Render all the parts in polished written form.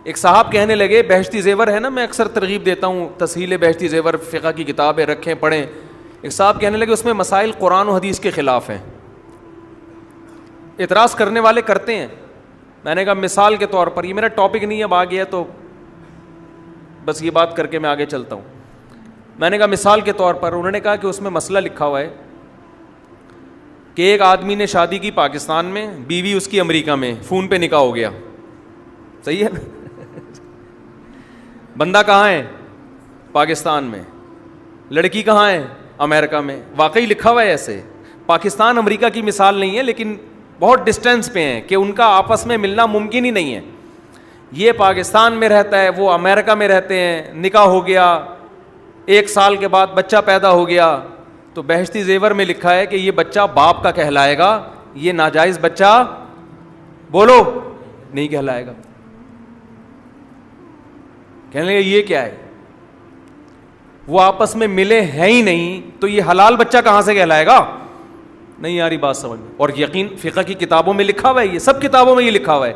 ایک صاحب کہنے لگے, بہشتی زیور ہے نا, میں اکثر ترغیب دیتا ہوں, تسہیل بہشتی زیور فقہ کی کتابیں رکھیں پڑھیں. ایک صاحب کہنے لگے اس میں مسائل قرآن و حدیث کے خلاف ہیں. اعتراض کرنے والے کرتے ہیں. میں نے کہا مثال کے طور پر, یہ میرا ٹاپک نہیں ہے, اب آ گیا تو بس یہ بات کر کے میں آگے چلتا ہوں. میں نے کہا مثال کے طور پر, انہوں نے کہا کہ اس میں مسئلہ لکھا ہوا ہے کہ ایک آدمی نے شادی کی پاکستان میں, بیوی اس کی امریکہ میں, فون پہ نکاح ہو گیا. صحیح ہے. بندہ کہاں ہے؟ پاکستان میں. لڑکی کہاں ہے؟ امریکہ میں. واقعی لکھا ہوا ہے ایسے. پاکستان امریکہ کی مثال نہیں ہے, لیکن بہت ڈسٹینس پہ ہیں کہ ان کا آپس میں ملنا ممکن ہی نہیں ہے. یہ پاکستان میں رہتا ہے, وہ امریکہ میں رہتے ہیں, نکاح ہو گیا, 1 سال کے بعد بچہ پیدا ہو گیا. تو بہشتی زیور میں لکھا ہے کہ یہ بچہ باپ کا کہلائے گا, یہ ناجائز بچہ بولو نہیں کہلائے گا. کہنے لگے یہ کیا ہے, وہ آپس میں ملے ہیں ہی نہیں, تو یہ حلال بچہ کہاں سے کہلائے گا؟ نہیں آ رہی بات سمجھ میں. اور یقین فقہ کی کتابوں میں لکھا ہوا ہے, یہ سب کتابوں میں یہ لکھا ہوا ہے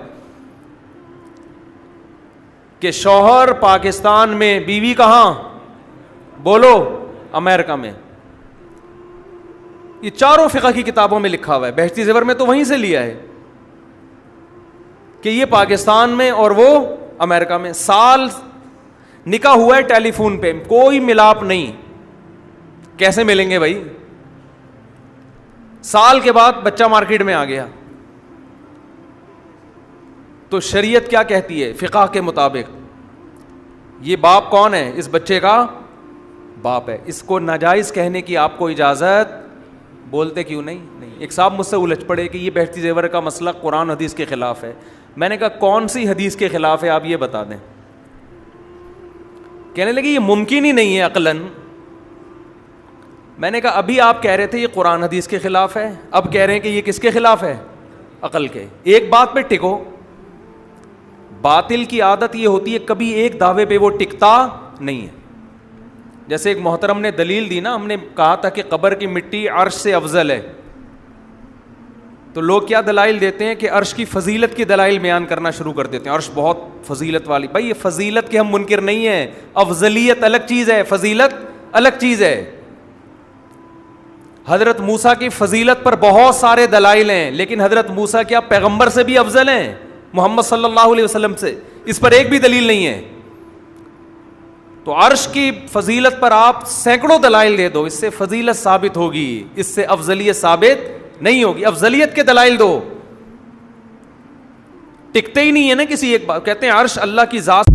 کہ شوہر پاکستان میں, بیوی کہاں بولو امریکہ میں. یہ چاروں فقہ کی کتابوں میں لکھا ہوا ہے. بہشتی زیور میں تو وہیں سے لیا ہے کہ یہ پاکستان میں اور وہ امریکہ میں. سال نکاح ہوا ہے ٹیلی فون پہ, کوئی ملاپ نہیں, کیسے ملیں گے بھائی؟ سال کے بعد بچہ مارکیٹ میں آ گیا. تو شریعت کیا کہتی ہے فقہ کے مطابق؟ یہ باپ کون ہے؟ اس بچے کا باپ ہے. اس کو ناجائز کہنے کی آپ کو اجازت, بولتے کیوں نہیں؟ ایک صاحب مجھ سے الجھ پڑے کہ یہ بہشتی زیور کا مسئلہ قرآن حدیث کے خلاف ہے. میں نے کہا کون سی حدیث کے خلاف ہے آپ یہ بتا دیں. کہنے لگے یہ ممکن ہی نہیں ہے عقلاً. میں نے کہا ابھی آپ کہہ رہے تھے یہ قرآن حدیث کے خلاف ہے, اب کہہ رہے ہیں کہ یہ کس کے خلاف ہے؟ عقل کے. ایک بات پہ ٹکو. باطل کی عادت یہ ہوتی ہے کبھی ایک دعوے پہ وہ ٹکتا نہیں ہے. جیسے ایک محترم نے دلیل دی نا, ہم نے کہا تھا کہ قبر کی مٹی عرش سے افضل ہے, تو لوگ کیا دلائل دیتے ہیں کہ عرش کی فضیلت کی دلائل بیان کرنا شروع کر دیتے ہیں. عرش بہت فضیلت والی. بھائی یہ فضیلت کے ہم منکر نہیں ہیں, افضلیت الگ چیز ہے, فضیلت الگ چیز ہے. حضرت موسیٰ کی فضیلت پر بہت سارے دلائل ہیں, لیکن حضرت موسیٰ کیا پیغمبر سے بھی افضل ہیں؟ محمد صلی اللہ علیہ وسلم سے؟ اس پر ایک بھی دلیل نہیں ہے. تو عرش کی فضیلت پر آپ سینکڑوں دلائل دے دو, اس سے فضیلت ثابت ہوگی, اس سے افضلیت ثابت نہیں ہوگی. افضلیت کے دلائل دو, ٹکتے ہی نہیں ہے نا کسی ایک بات. کہتے ہیں عرش اللہ کی ذات